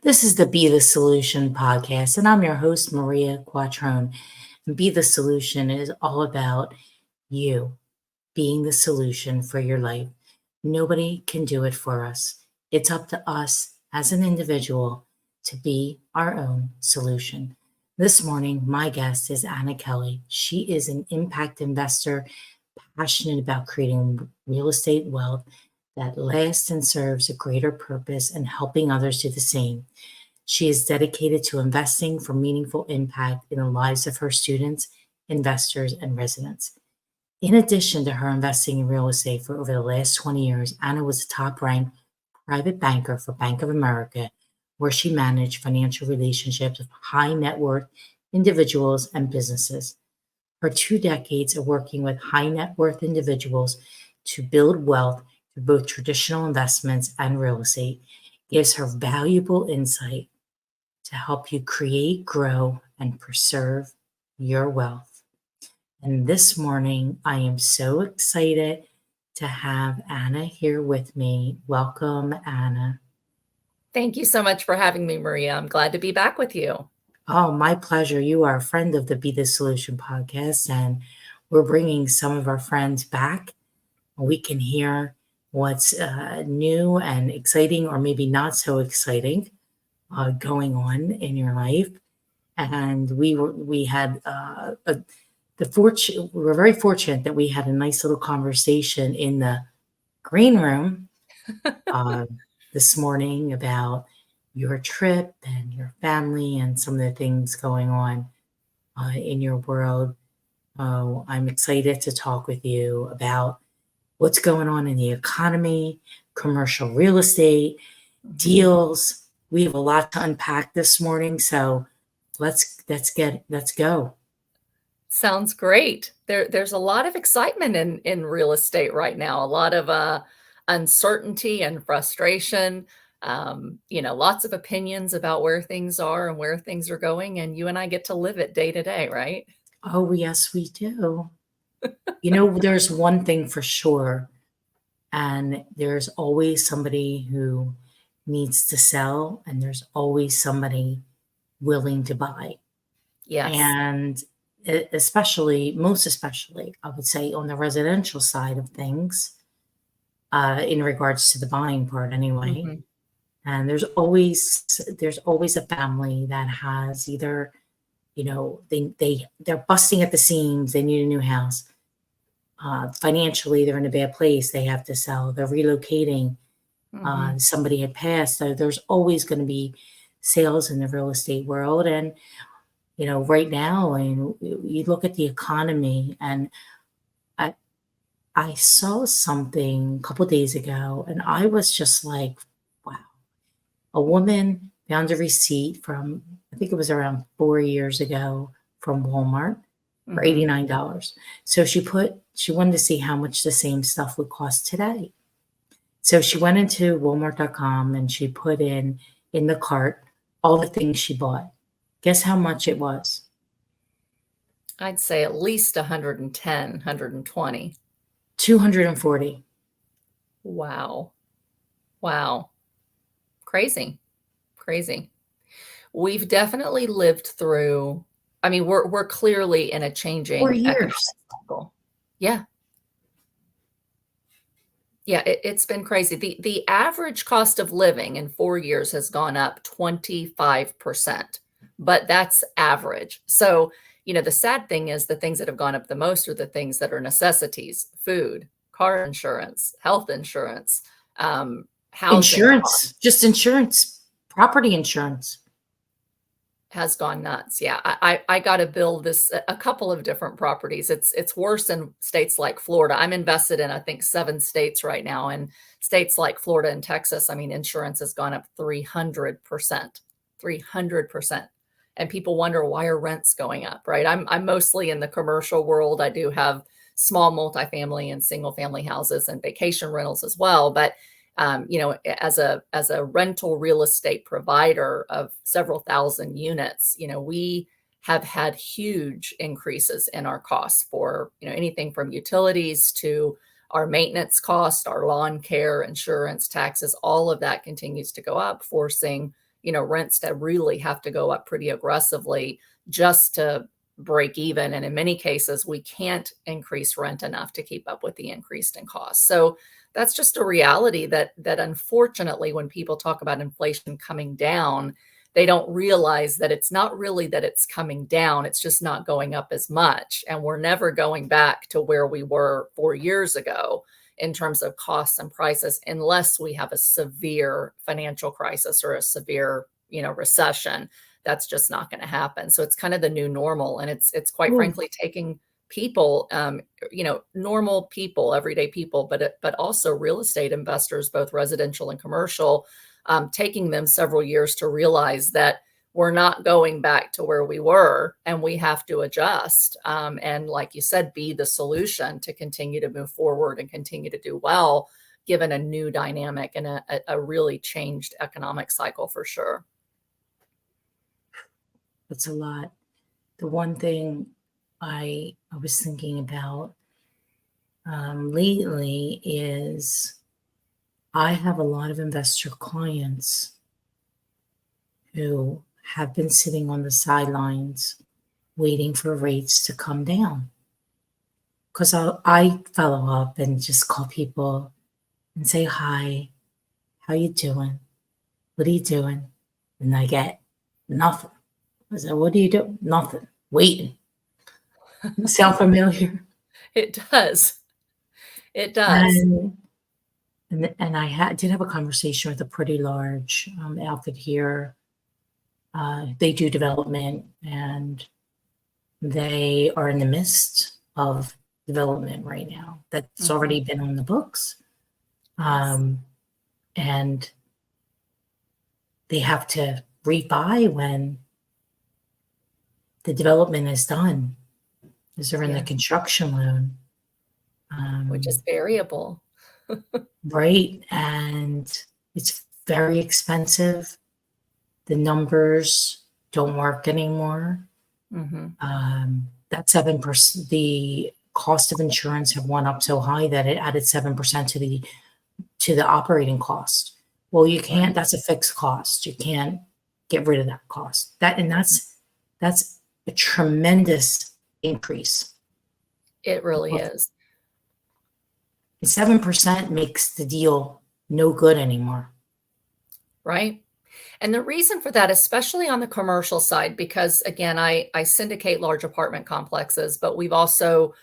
This is the Be the Solution podcast, and I'm your host, Maria Quattrone. And Be the Solution is all about you being the solution for your life. Nobody can do it for us. It's up to us as an individual to be our own solution. This morning, my guest is Anna Kelly. She is an impact investor passionate about creating real estate wealth that lasts and serves a greater purpose and helping others do the same. She is dedicated to investing for meaningful impact in the lives of her students, investors, and residents. In addition to her investing in real estate for over the last 20 years, Anna was a top ranked private banker for Bank of America, where she managed financial relationships with high net worth individuals and businesses. Her 2 decades of working with high net worth individuals to build wealth through both traditional investments and real estate gives her valuable insight to help you create, grow, and preserve your wealth. And this morning, I am so excited to have Anna here with me. Welcome, Anna. Thank you so much for having me, Maria. I'm glad to be back with you. Oh, my pleasure. You are a friend of the Be the Solution podcast, and we're bringing some of our friends back. We can hear what's new and exciting, or maybe not so exciting, going on in your life. And we were very fortunate that we had a nice little conversation in the green room uh, this morning about your trip and your family and some of the things going on in your world. I'm excited to talk with you about what's going on in the economy, commercial real estate, deals. We have a lot to unpack this morning, so let's go. Sounds great. There's a lot of excitement in real estate right now, a lot of uncertainty and frustration. Lots of opinions about where things are and where things are going, and you and I get to live it day to day, right? Oh, yes, we do. There's one thing for sure, and there's always somebody who needs to sell, and there's always somebody willing to buy. Yes. And most especially, I would say on the residential side of things, in regards to the buying part anyway. Mhm. And there's always a family that has either, they're busting at the seams, they need a new house. Financially, they're in a bad place, they have to sell, they're relocating, Mhm. somebody had passed. So there's always going to be sales in the real estate world. And right now, and you look at the economy, and I I saw something a couple days ago, and I was just like, wow. A woman found a receipt from, I think it was around 4 years ago, from Walmart for Mhm. $89. So she wanted to see how much the same stuff would cost today. So she went into Walmart.com and she put in the cart all the things she bought. Guess how much it was? I'd say at least 110, 120. 240. Wow. Wow. Crazy. Crazy. We've definitely lived through. I mean, we're clearly in a 4 changing years. economic cycle. Yeah. Yeah, it's been crazy. The average cost of living in 4 years has gone up 25%, but that's average. So, the sad thing is the things that have gone up the most are the things that are necessities: food, car insurance, health insurance, housing Insurance, just insurance, property insurance. has gone nuts. Yeah, I got a bill a couple of different properties. It's worse in states like Florida. I'm invested in, I think, 7 states right now, and states like Florida and Texas, I mean, insurance has gone up 300%, 300%. And people wonder, why are rents going up, right? I'm mostly in the commercial world. I do have small multifamily and single family houses and vacation rentals as well, but as a rental real estate provider of several thousand units, we have had huge increases in our costs for, anything from utilities to our maintenance cost, our lawn care, insurance, taxes. All of that continues to go up, forcing rents to really have to go up pretty aggressively just to break even. And in many cases, we can't increase rent enough to keep up with the increase in costs. So that's just a reality that unfortunately, when people talk about inflation coming down, they don't realize that it's not really that it's coming down. It's just not going up as much. And we're never going back to where we were 4 years ago in terms of costs and prices, unless we have a severe financial crisis or a severe, recession. That's just not going to happen. So it's kind of the new normal. And it's quite Ooh, frankly taking people, normal people, everyday people, but also real estate investors, both residential and commercial, taking them several years to realize that we're not going back to where we were and we have to adjust. And like you said, be the solution to continue to move forward and continue to do well, given a new dynamic and a really changed economic cycle for sure. that's a lot. The one thing I was thinking about lately is I have a lot of investor clients who have been sitting on the sidelines waiting for rates to come down. Because I follow up and just call people and say, hi, how you doing? What are you doing? And I get nothing. I said, what do you do? Nothing. Waiting. Sound familiar? It does. It does. And I did have a conversation with a pretty large outfit here. They do development, and they are in the midst of development right now. That's already been on the books. And they have to refi when the development is done, because they're in the construction loan. Which is variable. Right. And it's very expensive. The numbers don't work anymore. That 7%, the cost of insurance have went up so high that it added 7% to the operating cost. Well, you can't, that's a fixed cost. You can't get rid of that cost. That's a tremendous increase. It really is. 7% makes the deal no good anymore. Right. And the reason for that, especially on the commercial side, because again, I syndicate large apartment complexes, but we've also,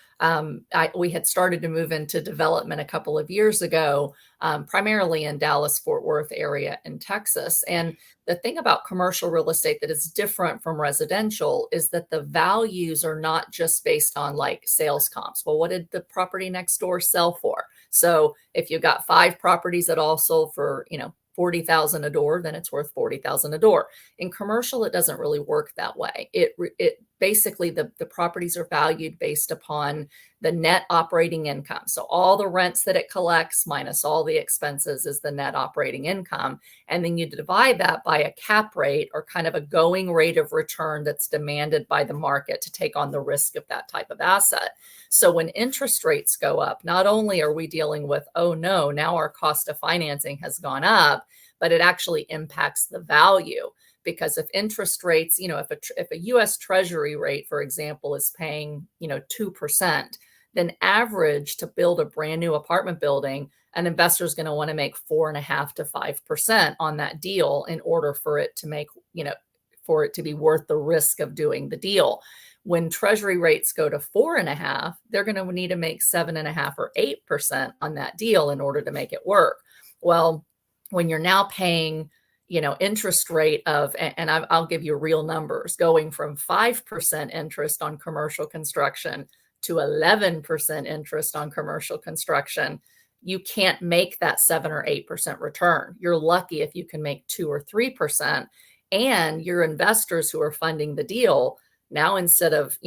we had started to move into development a couple of years ago, primarily in Dallas, Fort Worth area in Texas. And the thing about commercial real estate that is different from residential is that the values are not just based on like sales comps. Well, what did the property next door sell for? So if you've got 5 properties that all sold for, $40,000 a door, then it's worth $40,000 a door. In commercial, it doesn't really work that way. It basically the properties are valued based upon the net operating income. So all the rents that it collects minus all the expenses is the net operating income. And then you divide that by a cap rate, or kind of a going rate of return that's demanded by the market to take on the risk of that type of asset. So when interest rates go up, not only are we dealing with, oh no, now our cost of financing has gone up, but it actually impacts the value. Because if interest rates, if a US Treasury rate, for example, is paying, 2%, then average to build a brand new apartment building, an investor is going to want to make 4.5% to 5% on that deal in order for it to make, for it to be worth the risk of doing the deal. When Treasury rates go to 4.5%, they're going to need to make 7.5% or 8% on that deal in order to make it work. Well, when you're now paying, interest rate of, and I'll give you real numbers, going from 5% interest on commercial construction to 11% interest on commercial construction, you can't make that 7 or 8% return. You're lucky if you can make 2 or 3%. And your investors who are funding the deal, now instead of,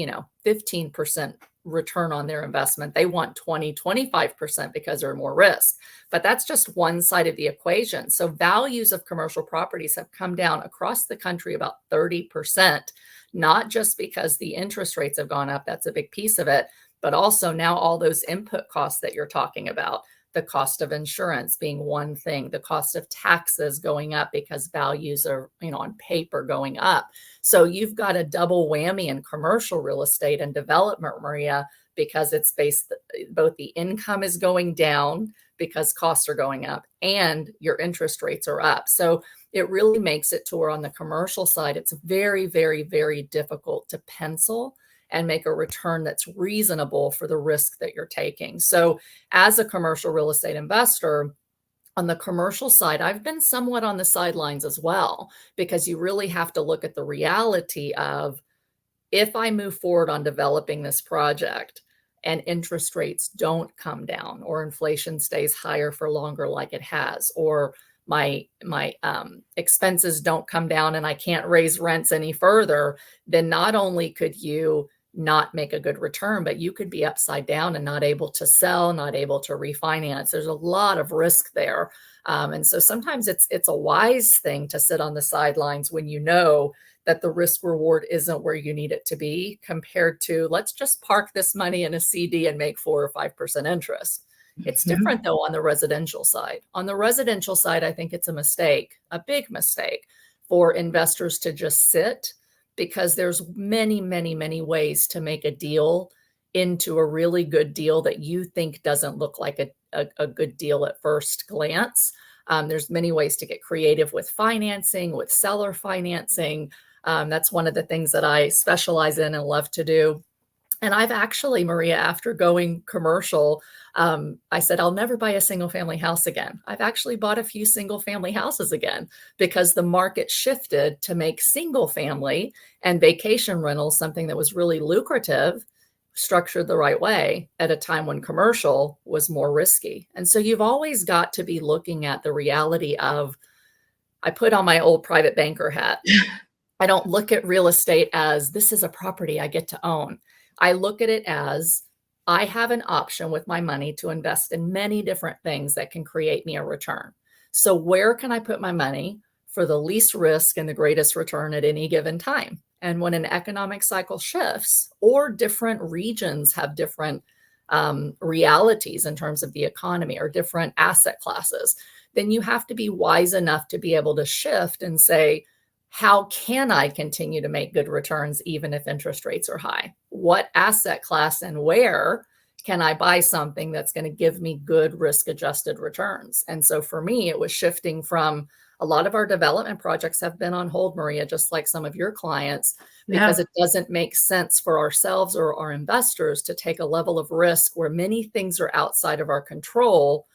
15% return on their investment, they want 20, 25% because there's more risk. But that's just one side of the equation. So values of commercial properties have come down across the country about 30%, not just because the interest rates have gone up. That's a big piece of it. But also now all those input costs that you're talking about, the cost of insurance being one thing, the cost of taxes going up because values are, on paper going up. So you've got a double whammy in commercial real estate and development, Maria, because it's both the income is going down because costs are going up and your interest rates are up. So it really makes it to where on the commercial side, it's very, very, very difficult to pencil and make a return that's reasonable for the risk that you're taking. So as a commercial real estate investor, on the commercial side, I've been somewhat on the sidelines as well, because you really have to look at the reality of, if I move forward on developing this project and interest rates don't come down, or inflation stays higher for longer like it has, or my expenses don't come down and I can't raise rents any further, then not only could you not make a good return, but you could be upside down and not able to sell, not able to refinance. There's a lot of risk there. And so sometimes it's a wise thing to sit on the sidelines when you know that the risk reward isn't where you need it to be, compared to, let's just park this money in a CD and make 4 or 5% interest. It's different though on the residential side. On the residential side, I think it's a mistake, a big mistake, for investors to just sit, because there's many, many, many ways to make a deal into a really good deal that you think doesn't look like a good deal at first glance. There's many ways to get creative with financing, with seller financing. That's one of the things that I specialize in and love to do. And I've actually, Maria, after going commercial, I said, I'll never buy a single family house again. I've actually bought a few single family houses again, because the market shifted to make single family and vacation rentals something that was really lucrative, structured the right way, at a time when commercial was more risky. And so you've always got to be looking at the reality of, I put on my old private banker hat. I don't look at real estate as, this is a property I get to own. I look at it as, I have an option with my money to invest in many different things that can create me a return. So where can I put my money for the least risk and the greatest return at any given time? And when an economic cycle shifts, or different regions have different realities in terms of the economy, or different asset classes, then you have to be wise enough to be able to shift and say, how can I continue to make good returns even if interest rates are high? What asset class and where can I buy something that's going to give me good risk-adjusted returns? And so for me, it was shifting from, a lot of our development projects have been on hold, Maria, just like some of your clients, because it doesn't make sense for ourselves or our investors to take a level of risk where many things are outside of our control,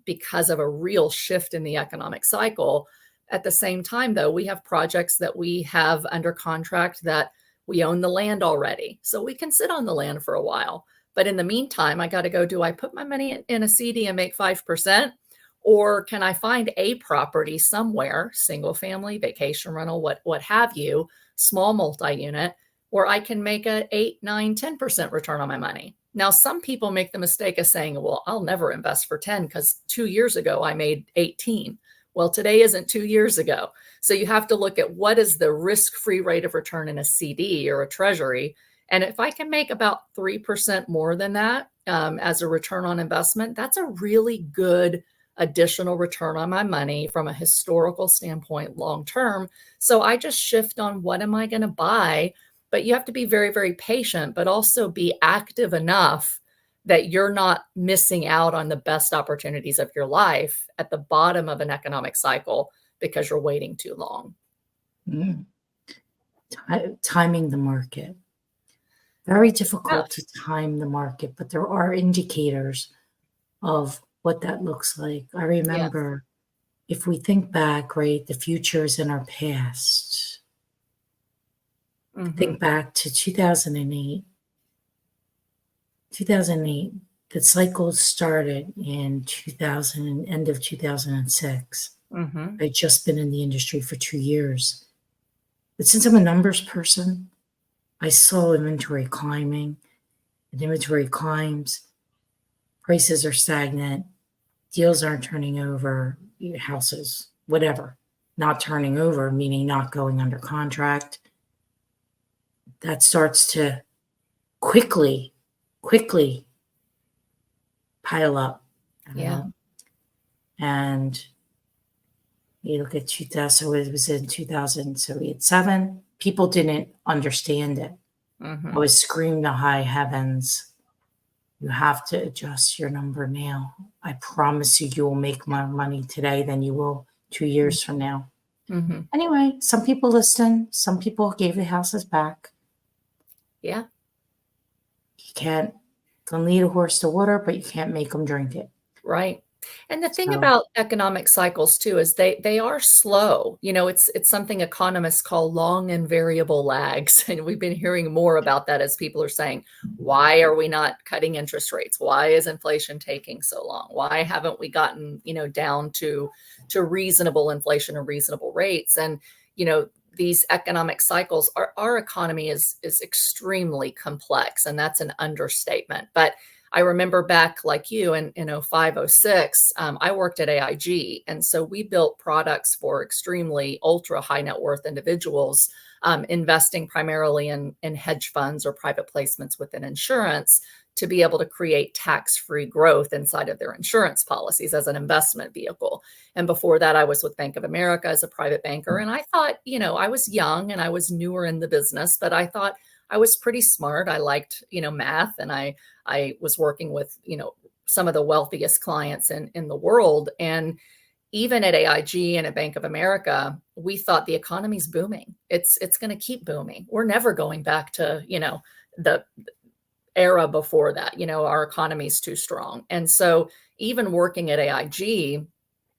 because of a real shift in the economic cycle. At the same time, though, we have projects that we have under contract that we own the land already. So we can sit on the land for a while. But in the meantime, I got to go, do I put my money in a CD and make 5%? Or can I find a property somewhere, single family, vacation rental, what have you, small multi-unit, where I can make a 8, 9, 10% return on my money? Now, some people make the mistake of saying, well, I'll never invest for 10 because 2 years ago I made 18. Well, today isn't 2 years ago. So you have to look at, what is the risk-free rate of return in a CD or a treasury. And if I can make about 3% more than that as a return on investment, that's a really good additional return on my money from a historical standpoint, long-term. So I just shift on, what am I going to buy? But you have to be very, very patient, but also be active enough that you're not missing out on the best opportunities of your life at the bottom of an economic cycle because you're waiting too long. Timing the market. Very difficult to time the market, but there are indicators of what that looks like. I remember, if we think back, right, the future is in our past. Think back to 2008. 2008, the cycle started in 2000, end of 2006. I'd just been in the industry for 2 years. But since I'm a numbers person, I saw inventory climbing. And inventory climbs, prices are stagnant, deals aren't turning over, houses, whatever, not turning over, meaning not going under contract. That starts to quickly pile up. Yeah. And you look at 2000, so it was in 2000, so we had 7. People didn't understand it. I Mhm. was screaming to high heavens, "You have to adjust your number now. I promise you, you will make more money today than you will 2 years from now." Mhm. Anyway, some people listened, some people gave the houses back. Yeah. You can't can lead a horse to water, but you can't make them drink it. Right. And the thing So, about economic cycles too is they are slow. It's something economists call long and variable lags. And we've been hearing more about that as people are saying, why are we not cutting interest rates? Why is inflation taking so long? Why haven't we gotten, down to reasonable inflation or reasonable rates? And, these economic cycles, our economy is extremely complex, and that's an understatement. But I remember back like you in 05, 06, I worked at AIG. And so we built products for extremely ultra high net worth individuals, investing primarily in hedge funds or private placements within insurance to be able to create tax-free growth inside of their insurance policies as an investment vehicle. And before that, I was with Bank of America as a private banker. And I thought, I was young and I was newer in the business, but I thought I was pretty smart. I liked, math, and I was working with, some of the wealthiest clients in the world. And even at AIG and at Bank of America, we thought the economy's booming. It's going to keep booming. We're never going back to, the era before that. Our economy's too strong. And so even working at AIG,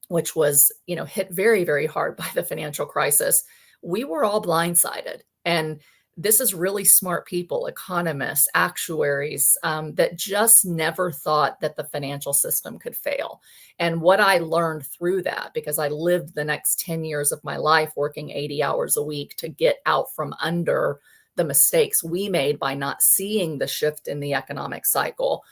which was, hit very, very hard by the financial crisis, we were all blindsided. And this is really smart people, economists, actuaries, that just never thought that the financial system could fail. And what I learned through that, because I lived the next 10 years of my life working 80 hours a week to get out from under the mistakes we made by not seeing the shift in the economic cycle.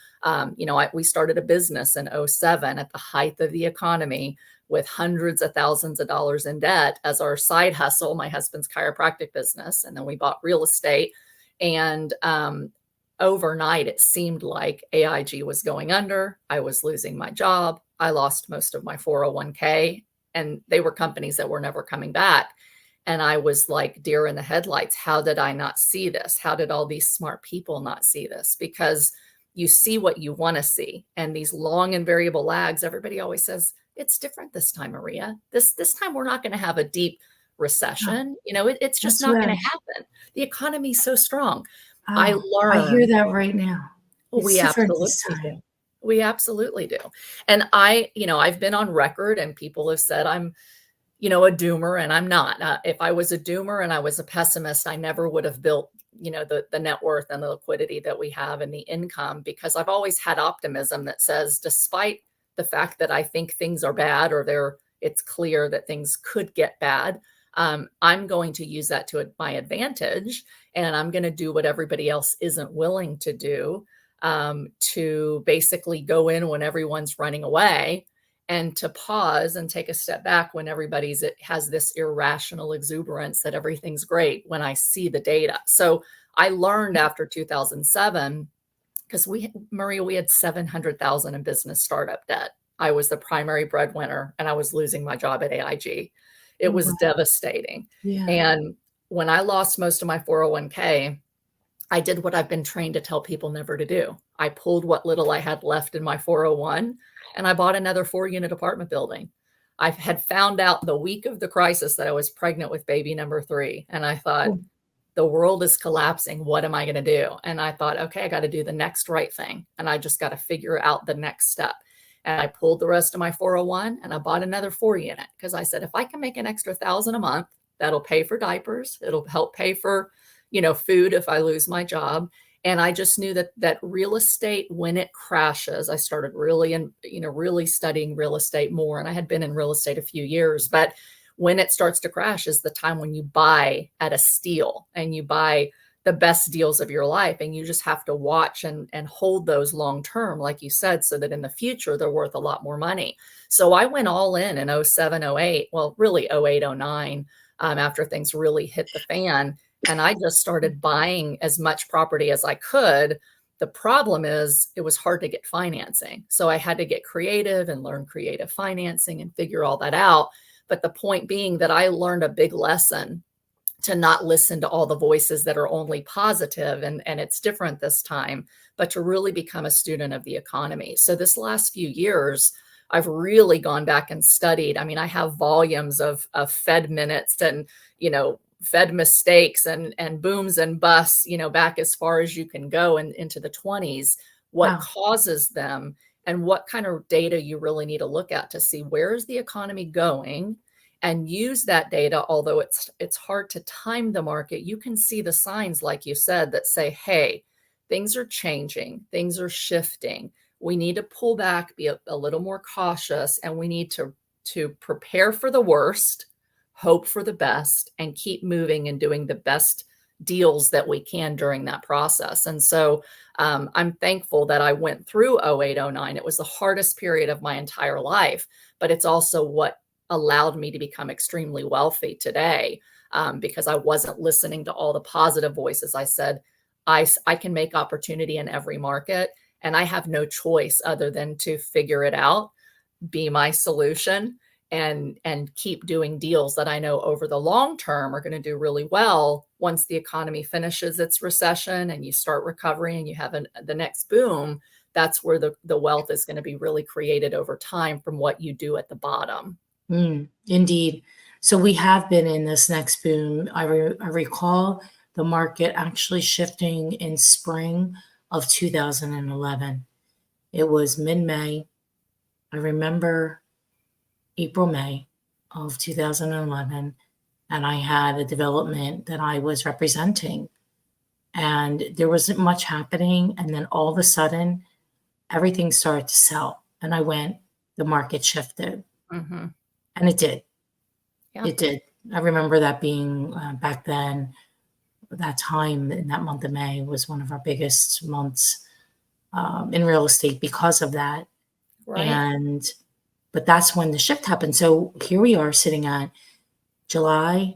We started a business in '07 at the height of the economy with hundreds of thousands of dollars in debt as our side hustle, my husband's chiropractic business. And then we bought real estate. And overnight, it seemed like AIG was going under. I was losing my job. I lost most of my 401k. And they were companies that were never coming back. And I was like deer in the headlights. How did I not see this? How did all these smart people not see this? Because you see what you want to see. And these long and variable lags, everybody always says, it's different this time, Maria. This time we're not going to have a deep yeah, recession. It's just that's not what going to happen. The economy's so strong. I oh, I hear learned that right now. It's we different this absolutely do. time. We absolutely do. And I've been on record and people have said I'm a doomer, and I'm not. If I was a doomer and I was a pessimist, I never would have built, the net worth and the liquidity that we have and the income, because I've always had optimism that says, despite the fact that I think things are bad or it's clear that things could get bad, I'm going to use that to my advantage, and I'm going to do what everybody else isn't willing to do, to basically go in when everyone's running away and to pause and take a step back when it has this irrational exuberance that everything's great when I see the data. So I learned after 2007, because Maria, we had 700,000 in business startup debt. I was the primary breadwinner and I was losing my job at AIG. It Oh, was wow. devastating. Yeah. And when I lost most of my 401k, I did what I've been trained to tell people never to do. I pulled what little I had left in my 401 and I bought another 4-unit apartment building. I had found out the week of the crisis that I was pregnant with baby number 3. And I thought, Oh, the world is collapsing. What am I going to do? And I thought, okay, I got to do the next right thing. And I just got to figure out the next step. And I pulled the rest of my 401 and I bought another 4-unit because I said, if I can make an extra 1,000 a month, that'll pay for diapers. It'll help pay for, food if I lose my job. And I just knew that real estate, when it crashes, I started really studying real estate more. And I had been in real estate a few years, but when it starts to crash is the time when you buy at a steal and you buy the best deals of your life. And you just have to watch and hold those long term, like you said, so that in the future, they're worth a lot more money. So I went all in '07, '08, well, really '08, '09, after things really hit the fan. And I just started buying as much property as I could The problem is it was hard to get financing. So I had to get creative and learn creative financing and figure all that out. But the point being that I learned a big lesson to not listen to all the voices that are only positive, and it's different this time, but to really become a student of the economy. So this last few years, I've really gone back and studied. I mean, I have volumes of Fed minutes and, Fed mistakes and booms and busts, back as far as you can go and into the 20s, what Wow. causes them and what kind of data you really need to look at to see where is the economy going, and use that data. Although it's hard to time the market, you can see the signs, like you said, that say, hey, things are changing, things are shifting. We need to pull back, be a little more cautious, and we need to prepare for the worst, hope for the best, and keep moving and doing the best deals that we can during that process. And so I'm thankful that I went through 08, 09. It was the hardest period of my entire life, but it's also what allowed me to become extremely wealthy today, because I wasn't listening to all the positive voices. I said, I can make opportunity in every market, and I have no choice other than to figure it out, be my solution, and keep doing deals that I know over the long term are going to do really well. Once the economy finishes its recession and you start recovering and you have the next boom, that's where the wealth is going to be really created over time from what you do at the bottom. Indeed. So we have been in this next boom. I recall the market actually shifting in spring of 2011. It was mid-May. I remember April, May of 2011, and I had a development that I was representing, and there wasn't much happening. And then all of a sudden, everything started to sell. And I went, the market shifted. Mm-hmm. And it did. Yeah. It did. I remember that being back then, that time in that month of May was one of our biggest months in real estate because of that. Right. But that's when the shift happened. So here we are sitting at July,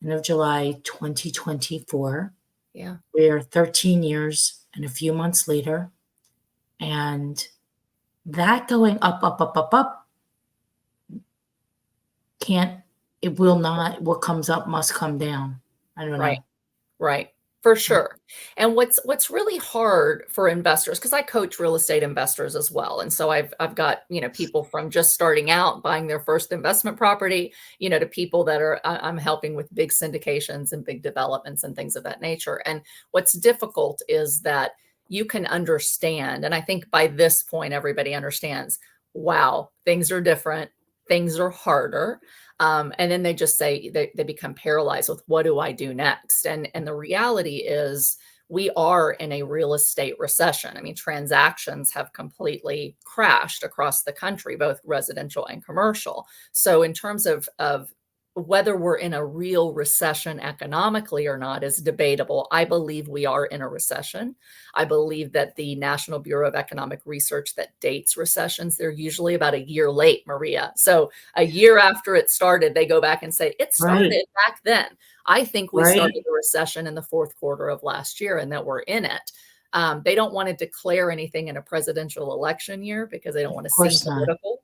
end of July 2024. Yeah. We're 13 years and a few months later. And that going up, up, up, up, up, it will not, what comes up must come down. I don't Right. know. Right. For sure. And what's really hard for investors, because I coach real estate investors as well. And so I've got, people from just starting out buying their first investment property, to people that I'm helping with big syndications and big developments and things of that nature. And what's difficult is that you can understand, and I think by this point everybody understands, wow, things are different, things are harder. And then they just say they become paralyzed with, what do I do next? And the reality is we are in a real estate recession. I mean, transactions have completely crashed across the country, both residential and commercial. So in terms of whether we're in a real recession economically or not is debatable. I believe we are in a recession. I believe that the National Bureau of Economic Research that dates recessions, they're usually about a year late, Maria. So a year after it started, they go back and say, it started Right. back then. I think we Right. started the recession in the fourth quarter of last year and that we're in it. They don't want to declare anything in a presidential election year because they don't want to Of seem course not. political.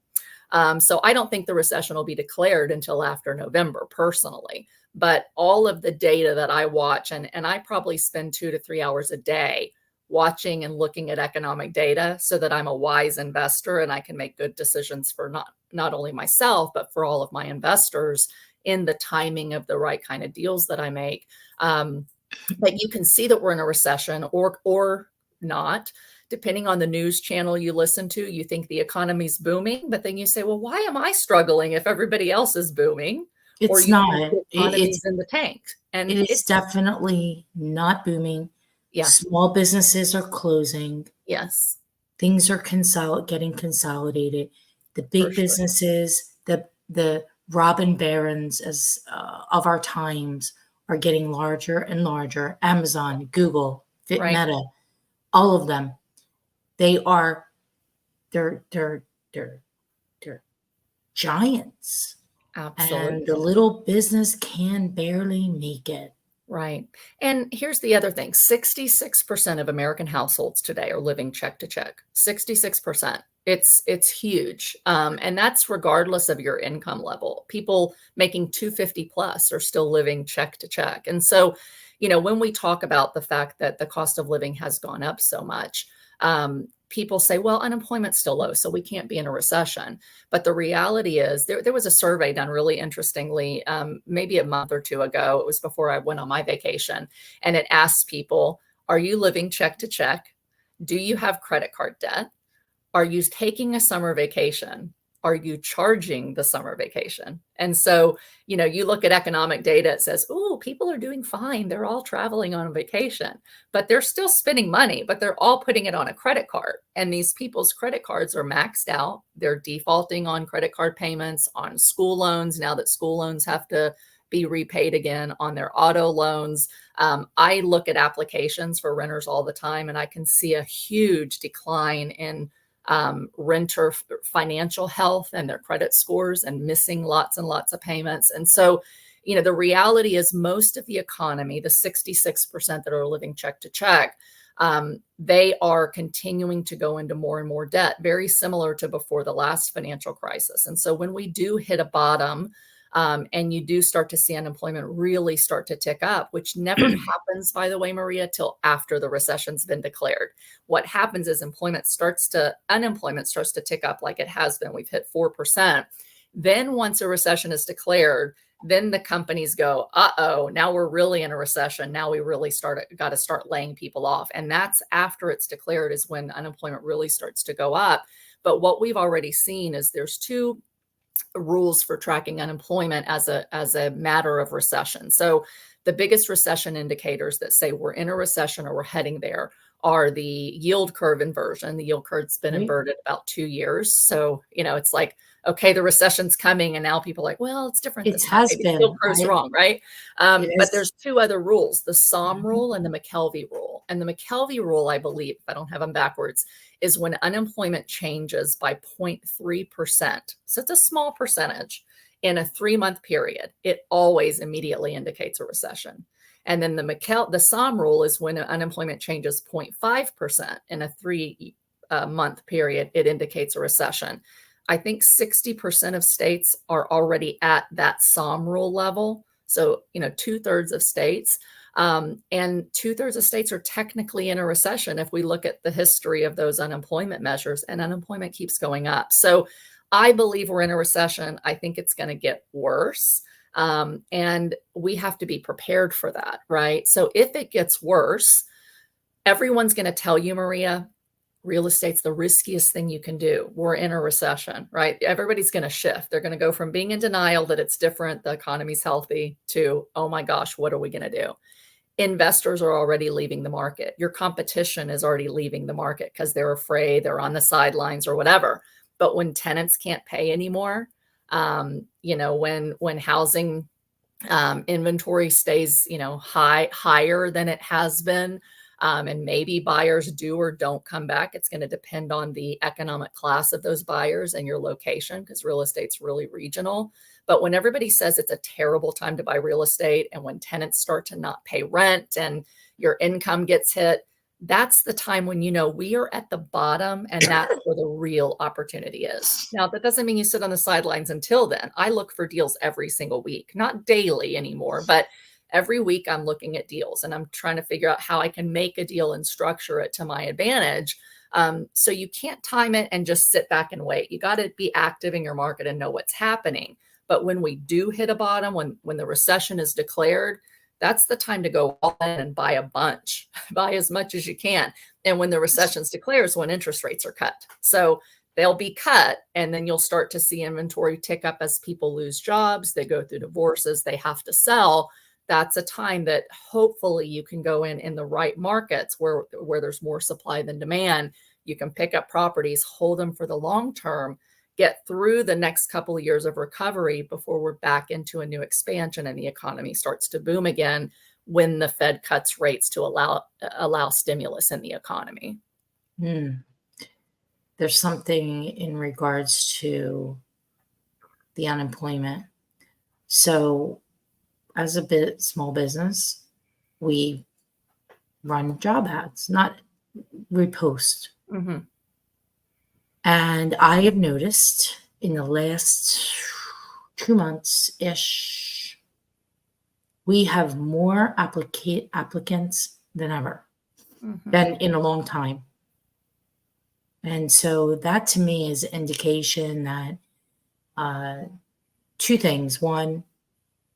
So I don't think the recession will be declared until after November, personally. But all of the data that I watch, and I probably spend 2 to 3 hours a day watching and looking at economic data so that I'm a wise investor and I can make good decisions for not only myself, but for all of my investors in the timing of the right kind of deals that I make. But you can see that we're in a recession or not. Depending on the news channel you listen to, you think the economy's booming, but then you say, well, why am I struggling if everybody else is booming? Or It's you think not. the economy's in the tank. And It is definitely not booming. yeah, Small businesses are closing. yes, Things are getting consolidated. The for big sure. businesses, the Robin Barons as of our times are getting larger and larger. Amazon, Google, Right. Meta, all of them. They are they're they're they're giants. And Absolutely. the little business can barely make it. Right. And here's the other thing, 66% of American households today are living check to check. 66%. It's huge. And that's regardless of your income level. People making 250 plus are still living check to check. And so, when we talk about the fact that the cost of living has gone up so much, people say, well, unemployment's still low, so we can't be in a recession. But the reality is there was a survey done really interestingly, maybe a month or two ago. It was before I went on my vacation. And it asked people, are you living check to check? Do you have credit card debt? Are you taking a summer vacation? Are you charging the summer vacation? And so, you look at economic data, it says, oh, people are doing fine. They're all traveling on vacation, but they're still spending money, but they're all putting it on a credit card. And these people's credit cards are maxed out. They're defaulting on credit card payments, on school loans, now that school loans have to be repaid again, on their auto loans. I look at applications for renters all the time, and I can see a huge decline in renter financial health and their credit scores, and missing lots and lots of payments. And so, the reality is most of the economy, the 66% that are living check to check, they are continuing to go into more and more debt, very similar to before the last financial crisis. And so when we do hit a bottom, and you do start to see unemployment really start to tick up, which never happens, by the way, Maria, till after the recession's been declared. What happens is unemployment starts to tick up like it has been. We've hit 4%. Then once a recession is declared, then the companies go, uh-oh, now we're really in a recession. Now we really got to start laying people off. And that's after it's declared is when unemployment really starts to go up. But what we've already seen is there's two rules for tracking unemployment as a matter of recession. So the biggest recession indicators that say we're in a recession or we're heading there are the yield curve inversion. The yield curve's been inverted about 2 years. So, it's like, okay, the recession's coming, and now people are like, well, it's different this time. Maybe the yield curve's wrong, right? But there's two other rules, the SOM rule and the McKelvey rule. And the McKelvey rule, I believe, if I don't have them backwards, is when unemployment changes by 0.3%. So it's a small percentage in a 3-month period. It always immediately indicates a recession. And then the SOM rule is when unemployment changes 0.5% in a 3-month period, it indicates a recession. I think 60% of states are already at that SOM rule level. So, 2/3 of states. And 2/3 of states are technically in a recession if we look at the history of those unemployment measures, and unemployment keeps going up. So I believe we're in a recession. I think it's going to get worse. And we have to be prepared for that, right? So if it gets worse, everyone's going to tell you, Maria, real estate's the riskiest thing you can do. We're in a recession, right? Everybody's going to shift. They're going to go from being in denial that it's different, the economy's healthy, to, oh my gosh, what are we going to do? Investors are already leaving the market. Your competition is already leaving the market because they're afraid, they're on the sidelines or whatever. But when tenants can't pay anymore, when housing inventory stays, higher than it has been, and maybe buyers do or don't come back. It's going to depend on the economic class of those buyers and your location, because real estate's really regional. But when everybody says it's a terrible time to buy real estate, and when tenants start to not pay rent and your income gets hit, that's the time when we are at the bottom, and that's where the real opportunity is. Now, that doesn't mean you sit on the sidelines until then. I look for deals every single week, not daily anymore, but every week I'm looking at deals, and I'm trying to figure out how I can make a deal and structure it to my advantage. So you can't time it and just sit back and wait. You got to be active in your market and know what's happening. But when we do hit a bottom, when the recession is declared, that's the time to go all in and buy a bunch, buy as much as you can. And when the recession's declared is when interest rates are cut. So they'll be cut, and then you'll start to see inventory tick up as people lose jobs, they go through divorces, they have to sell. That's a time that hopefully you can go in the right markets where there's more supply than demand. You can pick up properties, hold them for the long term, get through the next couple of years of recovery before we're back into a new expansion and the economy starts to boom again when the Fed cuts rates to allow stimulus in the economy. There's something in regards to the unemployment. So as a small business, we run job ads, not repost. Mhm. And I have noticed in the last 2 months-ish, we have more applicants than ever, Mhm. than in a long time. And so that to me is an indication that uh, two things. One,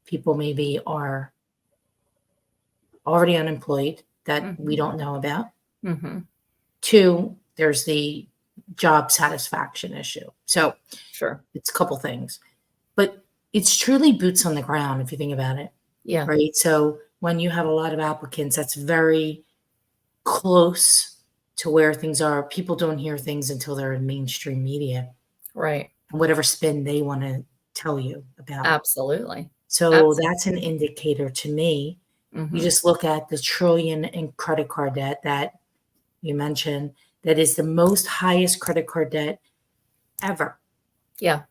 people maybe are already unemployed that we Mhm. don't know about. Mhm. Two, there's the job satisfaction issue. So Sure. it's a couple things, but it's truly boots on the ground if you think about it, Yeah. right? So when you have a lot of applicants, that's very close to where things are. People don't hear things until they're in mainstream media Right. and whatever spin they want to tell you about. Absolutely. So that's Absolutely. an indicator to me. You Mhm. just look at the trillion in credit card debt that you mentioned, that is the most highest credit card debt ever. Yeah.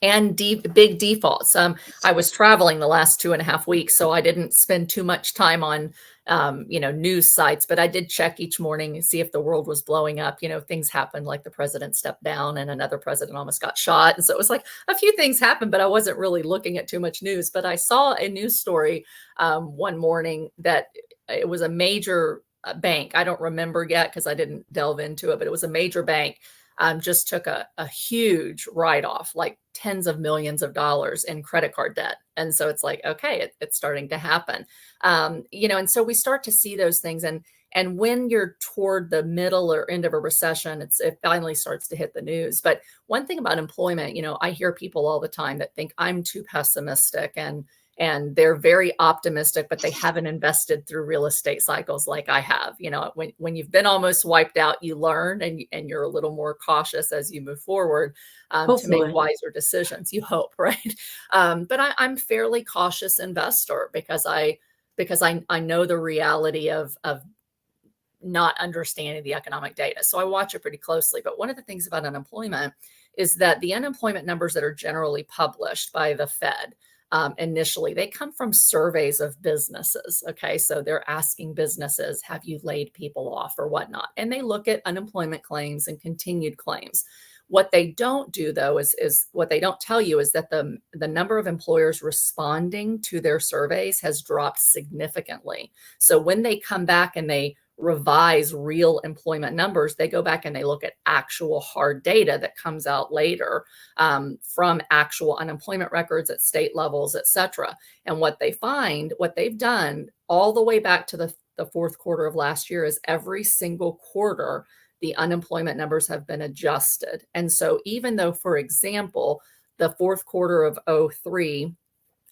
And big defaults. I was traveling the last 2.5 weeks, so I didn't spend too much time on, news sites, but I did check each morning and see if the world was blowing up. Things happened, like the president stepped down and another president almost got shot. And so it was like a few things happened, but I wasn't really looking at too much news. But I saw a news story one morning that it was a major bank. I don't remember yet because I didn't delve into it, but it was a major bank just took a huge write off, like tens of millions of dollars in credit card debt. And so it's like, okay, it's starting to happen. And so we start to see those things. And when you're toward the middle or end of a recession, it finally starts to hit the news. But one thing about employment, I hear people all the time that think I'm too pessimistic and they're very optimistic, but they haven't invested through real estate cycles like I have. When you've been almost wiped out, you learn and you're a little more cautious as you move forward to make Hopefully. wiser decisions. You hope, right? But I'm fairly cautious investor because I know the reality of not understanding the economic data. So I watch it pretty closely. But one of the things about unemployment is that the unemployment numbers that are generally published by the Fed initially, they come from surveys of businesses. Okay. So they're asking businesses, have you laid people off or whatnot? And they look at unemployment claims and continued claims. What they don't do though is what they don't tell you is that the number of employers responding to their surveys has dropped significantly. So when they come back and they revise real employment numbers, they go back and they look at actual hard data that comes out later from actual unemployment records at state levels, et cetera. And what they find, what they've done all the way back to the fourth quarter of last year is every single quarter, the unemployment numbers have been adjusted. And so even though, for example, the fourth quarter of '03,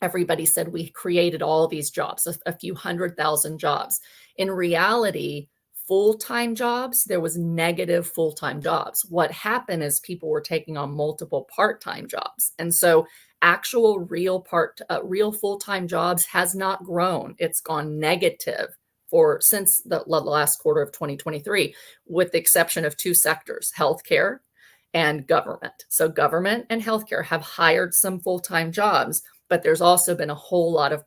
everybody said we created all these jobs, a few 100,000 jobs. In reality, full-time jobs, there was negative full-time jobs. What happened is people were taking on multiple part-time jobs. And so actual real full-time jobs has not grown. It's gone negative for since the last quarter of 2023, with the exception of two sectors, healthcare and government. So government and healthcare have hired some full-time jobs, but there's also been a whole lot of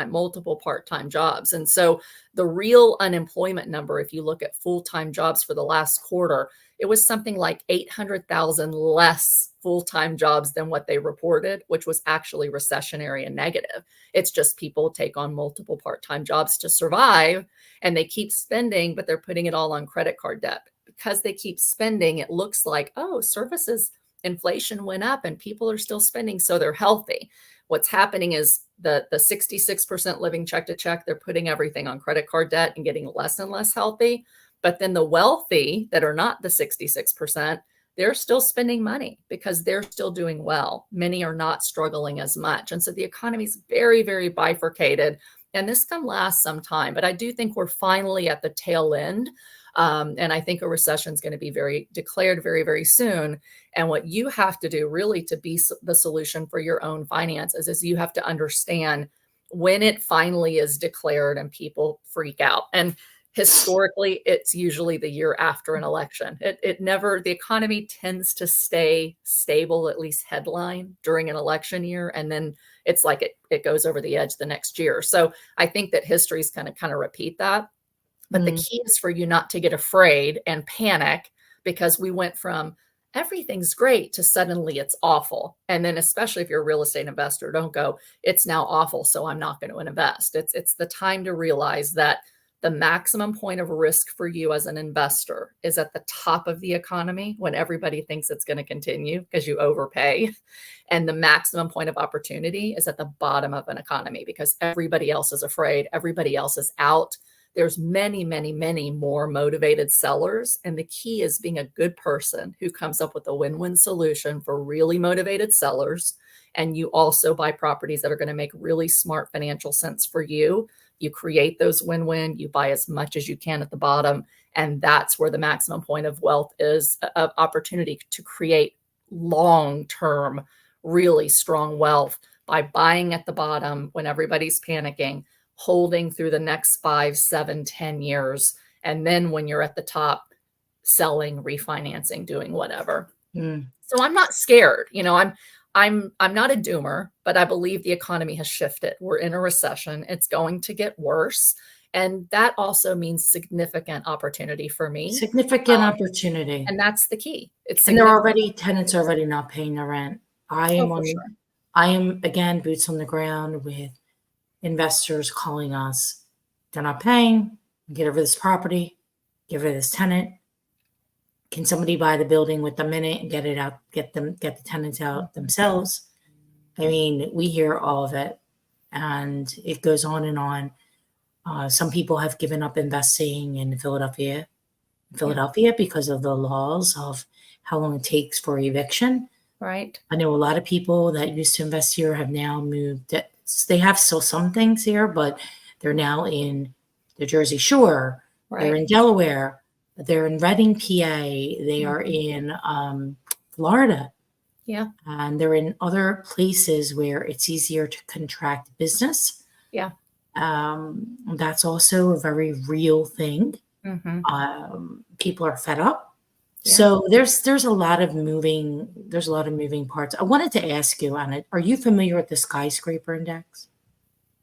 multiple part-time jobs. And so the real unemployment number, if you look at full-time jobs for the last quarter, it was something like 800,000 less full-time jobs than what they reported, which was actually recessionary and negative. It's just people take on multiple part-time jobs to survive and they keep spending, but they're putting it all on credit card debt. Because they keep spending, it looks like, oh, services inflation went up and people are still spending, so they're healthy. What's happening is the 66% living check to check, they're putting everything on credit card debt and getting less and less healthy. But then the wealthy that are not the 66%, they're still spending money because they're still doing well. Many are not struggling as much. And so the economy is very, very bifurcated. And this can last some time. But I do think we're finally at the tail end. And I think a recession is going to be declared very, very soon. And what you have to do really to be the solution for your own finances is you have to understand when it finally is declared and people freak out. And historically, it's usually the year after an election. The economy tends to stay stable, at least headline, during an election year. And then it's like it goes over the edge the next year. So I think that history is going to kind of repeat that. But the Mm. key is for you not to get afraid and panic, because we went from everything's great to suddenly it's awful. And then especially if you're a real estate investor, don't go, it's now awful, so I'm not going to invest. It's the time to realize that the maximum point of risk for you as an investor is at the top of the economy when everybody thinks it's going to continue because you overpay. And the maximum point of opportunity is at the bottom of an economy because everybody else is afraid, everybody else is out. There's many, many, many more motivated sellers. And the key is being a good person who comes up with a win-win solution for really motivated sellers. And you also buy properties that are going to make really smart financial sense for you. You create those win-win, you buy as much as you can at the bottom. And that's where the maximum point of wealth is, of opportunity to create long-term, really strong wealth by buying at the bottom when everybody's panicking, holding through the next 5, 7, 10 years. And then when you're at the top, selling, refinancing, doing whatever. Mm. So I'm not scared. I'm not a doomer, but I believe the economy has shifted. We're in a recession. It's going to get worse. And that also means significant opportunity for me. Significant opportunity. And that's the key. It's And significant. tenants already not paying the rent. I Oh, am for on, sure. I am again, boots on the ground with investors calling us. They're not paying. Get over this property. Get rid of this tenant. Can somebody buy the building with them in it and get it out, get the tenants out themselves? I mean, we hear all of it and it goes on and on. Some people have given up investing in Philadelphia because of the laws of how long it takes for eviction. Right. I know a lot of people that used to invest here have now moved. They have still some things here, but they're now in the Jersey Shore. They're Right. in Delaware. They're in Reading, PA. They are Mhm. in Florida. Yeah. And they're in other places where it's easier to contract business. Yeah. That's also a very real thing. Hmm. People are fed up. Yeah. So there's a lot of moving parts. I wanted to ask you, Anna, are you familiar with the skyscraper index?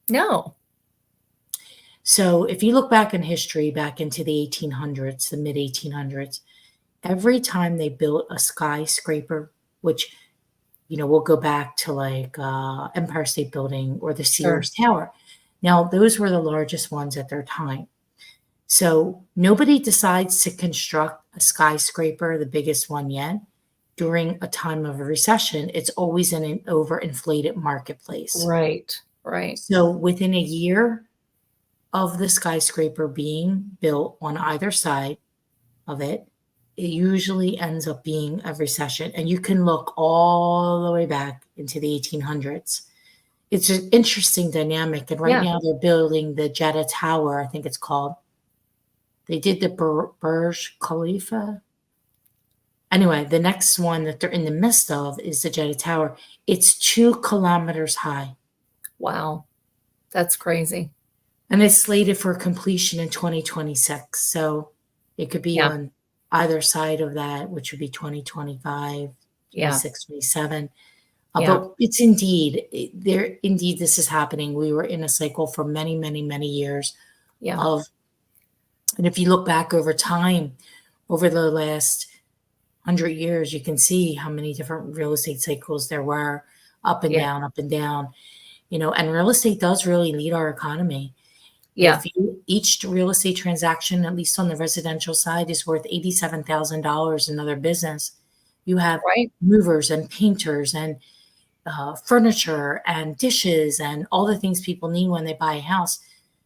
No. So if you look back in history, back into the 1800s, the mid 1800s, every time they built a skyscraper, which we'll go back to like Empire State Building or the Sure. Sears Tower. Now, those were the largest ones at their time. So nobody decides to construct a skyscraper, the biggest one yet, during a time of a recession. It's always in an overinflated marketplace. Right. Right. So within a year of the skyscraper being built on either side of it, it usually ends up being a recession. And you can look all the way back into the 1800s. It's an interesting dynamic. And right Yeah. now they're building the Jeddah Tower, I think it's called. They did the Burj Khalifa. Anyway, the next one that they're in the midst of is the Jeddah Tower. It's 2 kilometers high. Wow. That's crazy. And it's slated for completion in 2026. So it could be Yeah. on either side of that, which would be 2025, Yeah. 26, 27. Yeah. But it's indeed, this is happening. We were in a cycle for many, many, many years Yeah. and if you look back over time, over the last 100 years, you can see how many different real estate cycles there were, up and Yeah. down, up and down. And real estate does really lead our economy. Yeah. Each real estate transaction, at least on the residential side, is worth $87,000 in other business. You have Right. movers and painters and furniture and dishes and all the things people need when they buy a house.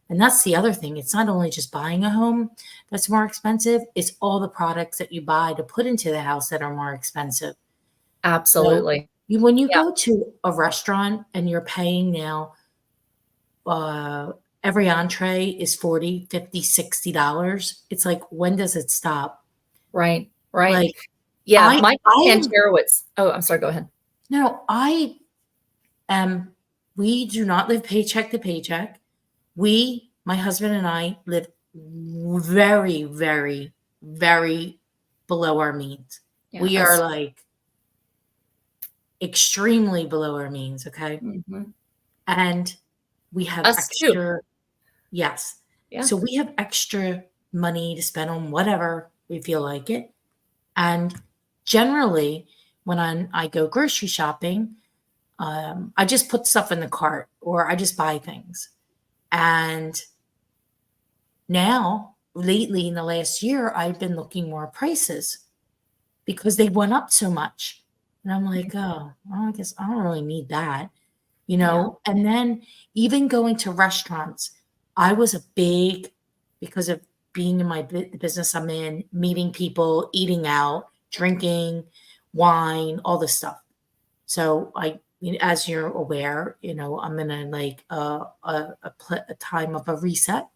And that's the other thing. It's not only just buying a home that's more expensive, it's all the products that you buy to put into the house that are more expensive. So Absolutely. when you Yeah. go to a restaurant and you're paying now, every entree is $40, $50, $60. It's like, when does it stop? Right. Right. Like, Yeah. I Mike I am Panterowitz. Oh, I'm sorry. Go ahead. no, I am we do not live paycheck to paycheck. My husband and I, live very, very, very below our means. Yeah. We are like extremely below our means. Okay. Mhm. and we have Us too. extra. Yes. Yeah. So we have extra money to spend on whatever we feel like it. And generally, when I go grocery shopping, I just put stuff in the cart or I just buy things. And now, lately, in the last year, I've been looking more at prices because they went up so much. And I'm like, oh, well, I guess I don't really need that, Yeah. And then even going to restaurants, I was a big, because of being in the business I'm in, meeting people, eating out, drinking wine, all this stuff. So as you're aware, I'm in a time of a reset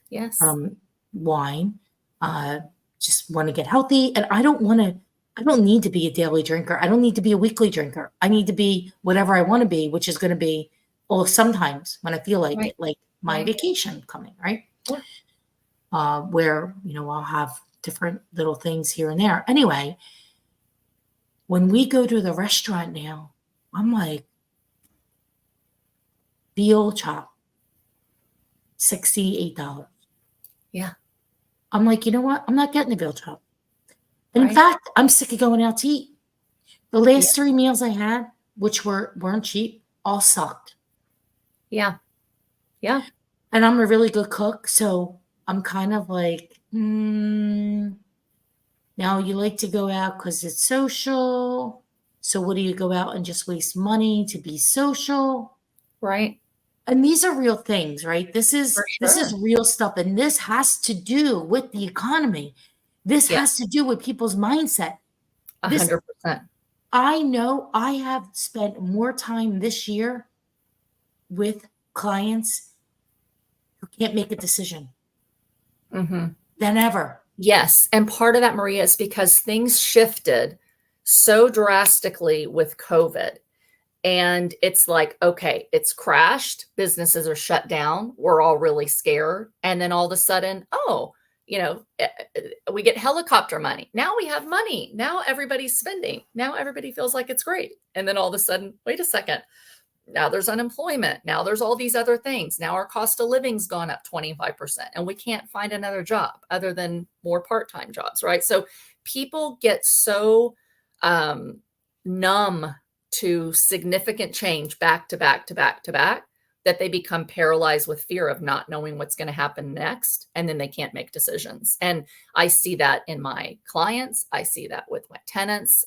Yes. from wine. Uh, just want to get healthy, and I don't need to be a daily drinker. I don't need to be a weekly drinker. I need to be whatever I want to be, which is going to be, well, sometimes when I feel like Right. it, like my Right. vacation coming, right? Yeah. Where I'll have different little things here and there. Anyway, when we go to the restaurant now, I'm like, veal chop, $68. Yeah. I'm like, you know what? I'm not getting a veal chop. In Right. fact, I'm sick of going out to eat. The Yeah. last 3 meals I had, which weren't cheap, all sucked. Yeah. Yeah. And I'm a really good cook, so I'm kind of like, now you like to go out because it's social. So what do you go out and just waste money to be social? Right. And these are real things, right? This For is this is sure. real stuff, and this has to do with the economy. This Yeah. has to do with people's mindset. This 100%. I know I have spent more time this year with clients who can't make a decision Mhm. than ever. Yes, and part of that, Maria, is because things shifted so drastically with COVID. And it's like, okay, it's crashed, businesses are shut down, we're all really scared, and then all of a sudden, oh, we get helicopter money. Now we have money. Now everybody's spending. Now everybody feels like it's great. And then all of a sudden, wait a second. Now there's unemployment. Now there's all these other things. Now our cost of living's gone up 25%, and we can't find another job other than more part-time jobs, right? So people get so numb to significant change back to back to back to back that they become paralyzed with fear of not knowing what's going to happen next, and then they can't make decisions. And I see that in my clients. I see that with my tenants.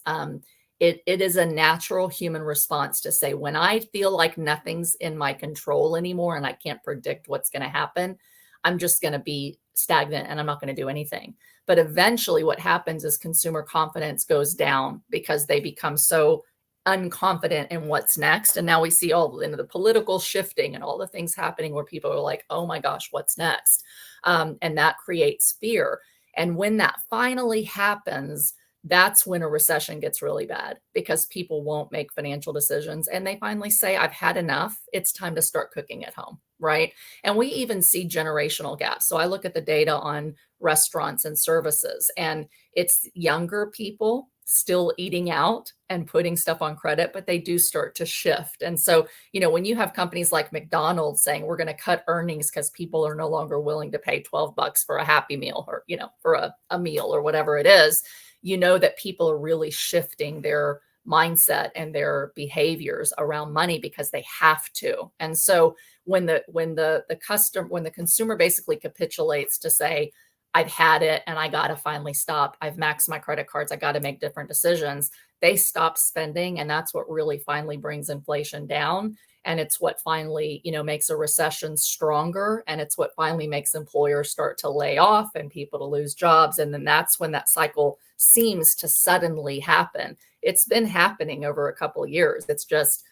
It is a natural human response to say, when I feel like nothing's in my control anymore and I can't predict what's going to happen, I'm just going to be stagnant and I'm not going to do anything. But eventually what happens is consumer confidence goes down because they become so unconfident in what's next. And now we see all into the political shifting and all the things happening where people are like, oh my gosh, what's next? And that creates fear. And when that finally happens, that's when a recession gets really bad because people won't make financial decisions and they finally say, I've had enough. It's time to start cooking at home. Right. And we even see generational gaps. So I look at the data on restaurants and services, and it's younger people still eating out and putting stuff on credit, but they do start to shift. And so, when you have companies like McDonald's saying we're going to cut earnings because people are no longer willing to pay $12 for a Happy Meal or, for a meal or whatever it is, that people are really shifting their mindset and their behaviors around money because they have to. And so when the consumer basically capitulates to say, I've had it and I got to finally stop. I've maxed my credit cards. I got to make different decisions. They stop spending. And that's what really finally brings inflation down. And it's what finally, makes a recession stronger. And it's what finally makes employers start to lay off and people to lose jobs. And then that's when that cycle seems to suddenly happen. It's been happening over a couple of years. It's just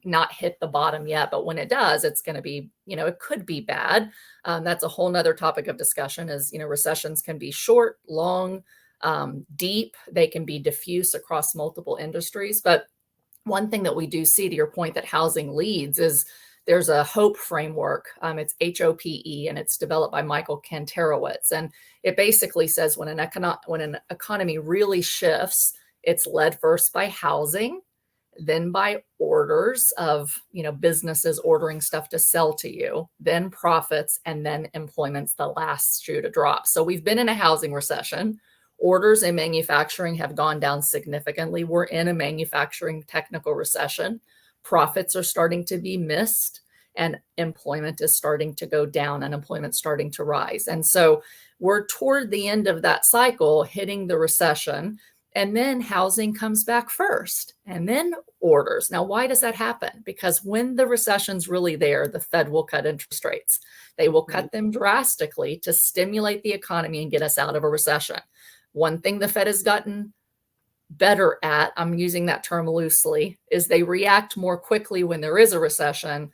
not hit the bottom yet, but when it does, it's going to be, it could be bad. That's a whole nother topic of discussion is, recessions can be short, long, deep. They can be diffuse across multiple industries. But one thing that we do see, to your point, that housing leads is there's a HOPE framework. It's HOPE, and it's developed by Michael Kantarowicz. And it basically says when an economy really shifts, it's led first by housing, then by orders of, businesses ordering stuff to sell to you, then profits, and then employment's the last shoe to drop. So we've been in a housing recession. Orders in manufacturing have gone down significantly. We're in a manufacturing technical recession. Profits are starting to be missed, and employment is starting to go down, unemployment's starting to rise. And so we're toward the end of that cycle, hitting the recession. And then housing comes back first, and then orders. Now, why does that happen? Because when the recession's really there, the Fed will cut interest rates. They will cut them drastically to stimulate the economy and get us out of a recession. One thing the Fed has gotten better at, I'm using that term loosely, is they react more quickly when there is a recession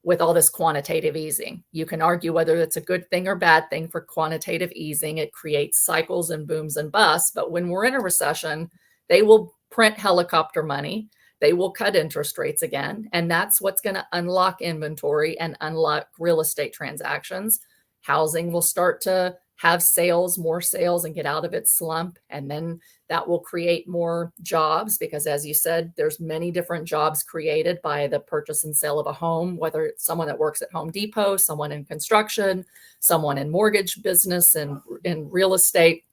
with all this quantitative easing. You can argue whether it's a good thing or bad thing for quantitative easing. It creates cycles and booms and busts. But when we're in a recession, they will print helicopter money. They will cut interest rates again. And that's what's going to unlock inventory and unlock real estate transactions. Housing will start to have sales, more sales, and get out of its slump. And then that will create more jobs because, as you said, there's many different jobs created by the purchase and sale of a home, whether it's someone that works at Home Depot, someone in construction, someone in mortgage business and in real estate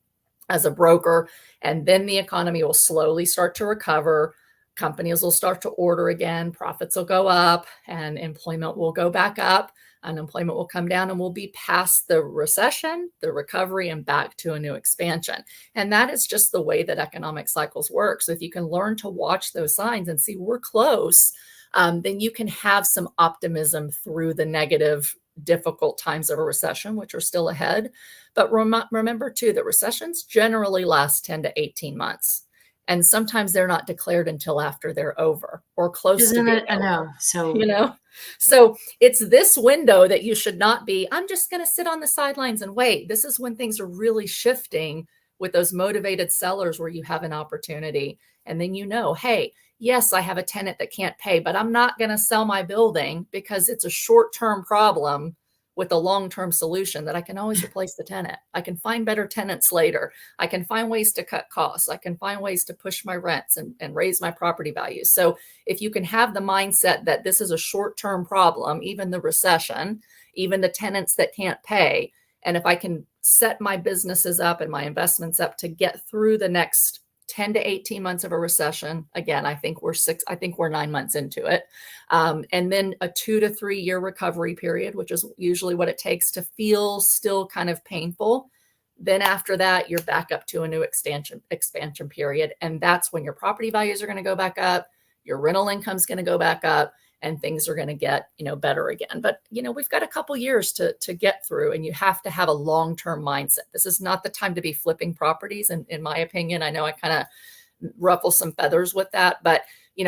as a broker. And then the economy will slowly start to recover. Companies will start to order again, profits will go up, and employment will go back up. Unemployment will come down, and we'll be past the recession, the recovery, and back to a new expansion. And that is just the way that economic cycles work. So if you can learn to watch those signs and see we're close, then you can have some optimism through the negative, difficult times of a recession, which are still ahead. But remember, too, that recessions generally last 10 to 18 months. And sometimes they're not declared until after they're over or close to being over. I know. So it's this window that you should not be, I'm just going to sit on the sidelines and wait. This is when things are really shifting with those motivated sellers where you have an opportunity. And then, hey, yes, I have a tenant that can't pay, but I'm not going to sell my building because it's a short-term problem with a long-term solution that I can always replace the tenant. I can find better tenants later. I can find ways to cut costs. I can find ways to push my rents and raise my property values. So if you can have the mindset that this is a short-term problem, even the recession, even the tenants that can't pay, and if I can set my businesses up and my investments up to get through the next 10 to 18 months of a recession. Again, I think we're 9 months into it. And then a 2 to 3 year recovery period, which is usually what it takes to feel still kind of painful. Then after that, you're back up to a new expansion period. And that's when your property values are going to go back up. Your rental income is going to go back up, and things are going to get, better again. But, we've got a couple years to get through, and you have to have a long-term mindset. This is not the time to be flipping properties. And in my opinion, I know I kind of ruffle some feathers with that, but,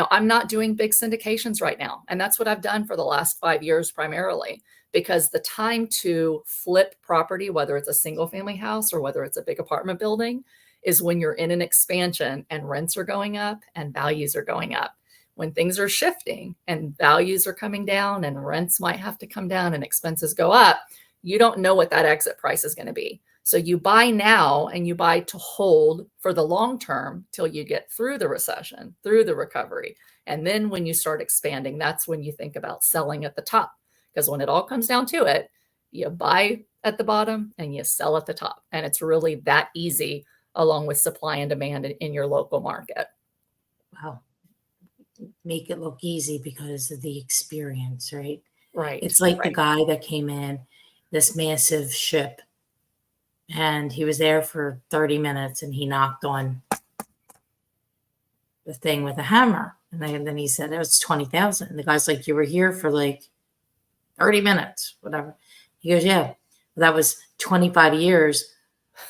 I'm not doing big syndications right now. And that's what I've done for the last 5 years primarily, because the time to flip property, whether it's a single family house or whether it's a big apartment building, is when you're in an expansion and rents are going up and values are going up. When things are shifting and values are coming down and rents might have to come down and expenses go up, you don't know what that exit price is going to be. So you buy now and you buy to hold for the long term till you get through the recession, through the recovery. And then when you start expanding, that's when you think about selling at the top. Because when it all comes down to it, you buy at the bottom and you sell at the top. And it's really that easy, along with supply and demand in your local market. Wow. Make it look easy because of the experience, right? Right. It's like the guy that came in this massive ship and he was there for 30 minutes and he knocked on the thing with a hammer. And then he said, it was 20,000. And the guy's like, you were here for like 30 minutes, whatever. He goes, yeah, that was 25 years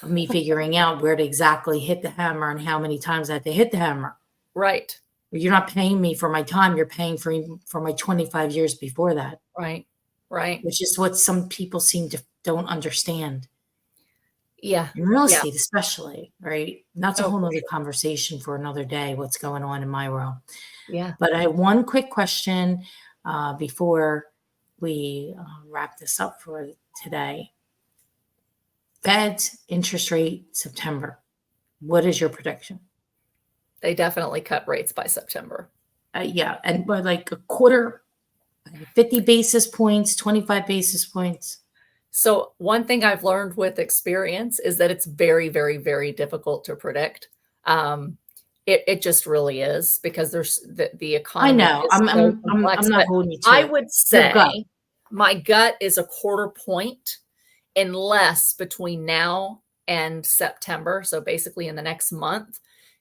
of me figuring out where to exactly hit the hammer and how many times I had to hit the hammer. Right. You're not paying me for my time. You're paying for my 25 years before that. Right. Right. Which is what some people don't understand. Yeah. In real estate, especially, right? And that's a whole nother conversation for another day, what's going on in my world. Yeah. But I have one quick question before we wrap this up for today. Fed's interest rate September. What is your prediction? They definitely cut rates by September. Yeah, and by like a quarter, 50 basis points, 25 basis points. So one thing I've learned with experience is that it's very, very, very difficult to predict. Um, it just really is because the I economy know. is so I'm complex. not But holding you to I it. would Your gut. say my gut is a quarter point unless between now and September, so basically in the next month,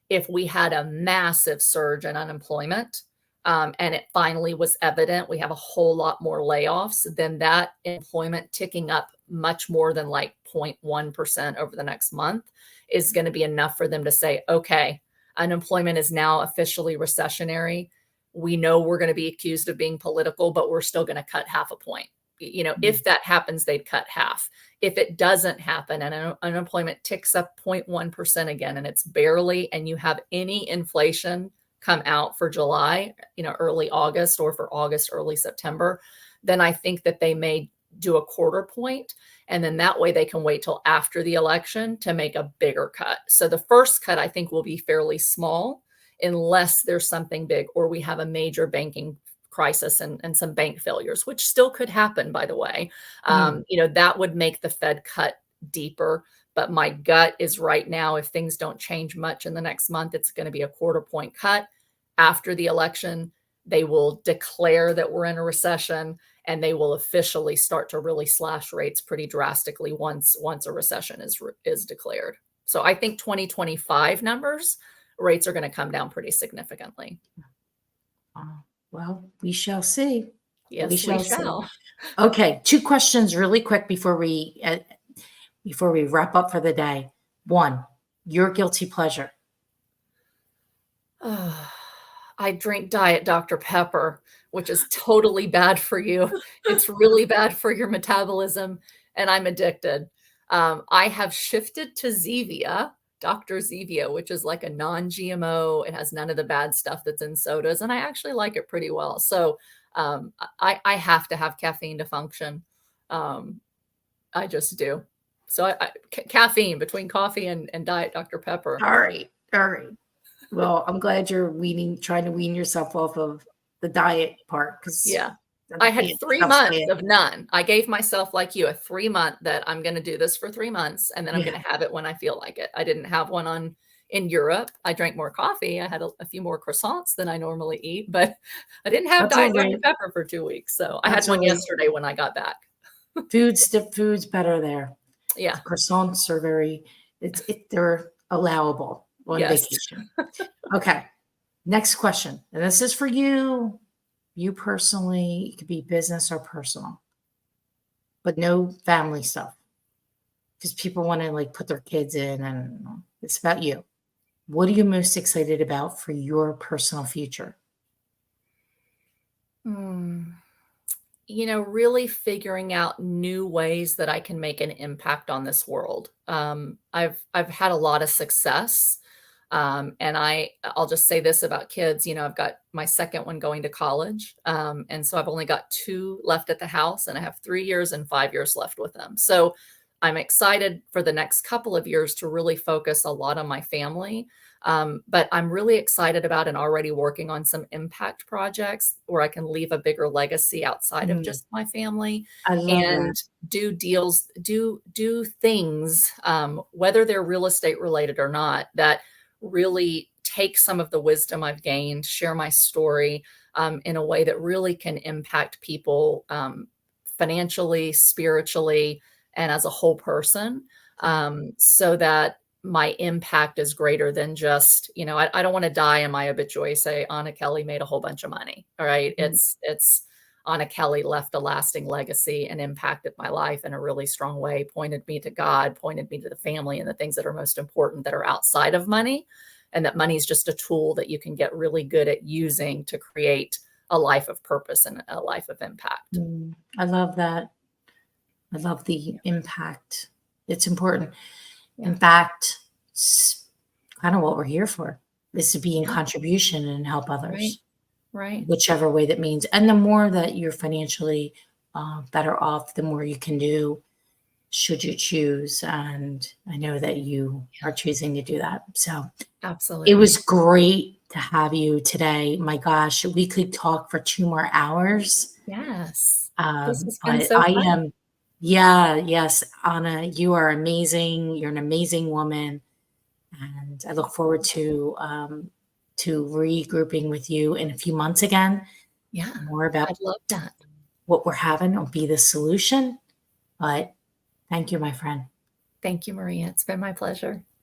if we had a massive surge in unemployment, and it finally was evident we have a whole lot more layoffs, then that employment ticking up much more than like 0.1% over the next month is going to be enough for them to say, okay, unemployment is now officially recessionary. We know we're going to be accused of being political, but we're still going to cut half a point. Mm. If that happens, they'd cut half. If it doesn't happen and unemployment ticks up 0.1% again, and it's barely, and you have any inflation come out for July, early August, or for August, early September, then I think that they may do a quarter point. And then that way they can wait till after the election to make a bigger cut. So the first cut, I think, will be fairly small unless there's something big or we have a major banking crisis and some bank failures, which still could happen, by the way. Mm. That would make the Fed cut deeper. But my gut is right now, if things don't change much in the next month, it's going to be a quarter point cut. After the election, they will declare that we're in a recession and they will officially start to really slash rates pretty drastically once a recession is declared. So I think 2025 numbers, rates are going to come down pretty significantly. Well, we shall see. We Yes, we shall see. shall. Okay, 2 questions really quick before we wrap up for the day. 1, your guilty pleasure. I drink Diet Dr. Pepper, which is totally bad for you. It's really bad for your metabolism, and I'm addicted. I have shifted to Zevia, Dr. Zevia, which is like a non-GMO. It has none of the bad stuff that's in sodas, and I actually like it pretty well. So I have to have caffeine to function. I just do. So caffeine between coffee and Diet Dr. Pepper. All right. All right. Well, I'm glad you're trying to wean yourself off of the diet part because Yeah. I had 3 stuff's months bad. of none. I gave myself, like you, a 3-month that I'm gonna do this for 3 months, and then I'm Yeah, gonna have it when I feel like it. I didn't have one in Europe. I drank more coffee. I had a few more croissants than I normally eat, but I didn't have that's all Diet Dr. right. Pepper for 2 weeks. So I had That's one all right. yesterday when I got back. Food's better there. Yeah. Croissants are they're allowable on Yes. vacation. Okay. Next question. And this is for you personally. It could be business or personal, but no family stuff because people want to like put their kids in and it's about you. What are you most excited about for your personal future? Hmm. Really figuring out new ways that I can make an impact on this world. I've had a lot of success, and I'll just say this about kids. I've got my second one going to college, and so I've only got 2 left at the house, and I have 3 years and 5 years left with them. So I'm excited for the next couple of years to really focus a lot on my family. But I'm really excited about and already working on some impact projects where I can leave a bigger legacy outside of Mm, just my family I love that. and do deals, do things, whether they're real estate related or not, that really take some of the wisdom I've gained, share my story in a way that really can impact people financially, spiritually, and as a whole person, so that my impact is greater than just, I don't want to die in my obituary say Anna Kelly made a whole bunch of money. All right. Mm, It's Anna Kelly left a lasting legacy and impacted my life in a really strong way, pointed me to God, pointed me to the family and the things that are most important that are outside of money. And that money is just a tool that you can get really good at using to create a life of purpose and a life of impact. I love that. I love the impact. It's important. Yeah. In fact, it's kind of what we're here for is to be in Yeah. contribution and help Right. others, Right. whichever way that means. And the more that you're financially better off, the more you can do. should you choose. And I know that you are choosing to do that. So it was Absolutely. great to have you today. My gosh, we could talk for 2 more hours. Yes. This has been But so I fun. am, yeah, yes, Anna, you are amazing. You're an amazing woman. And I look forward to regrouping with you in a few months again, Yeah, more about I'd love that. what we're having or be the solution. But thank you, my friend. Thank you, Maria. It's been my pleasure.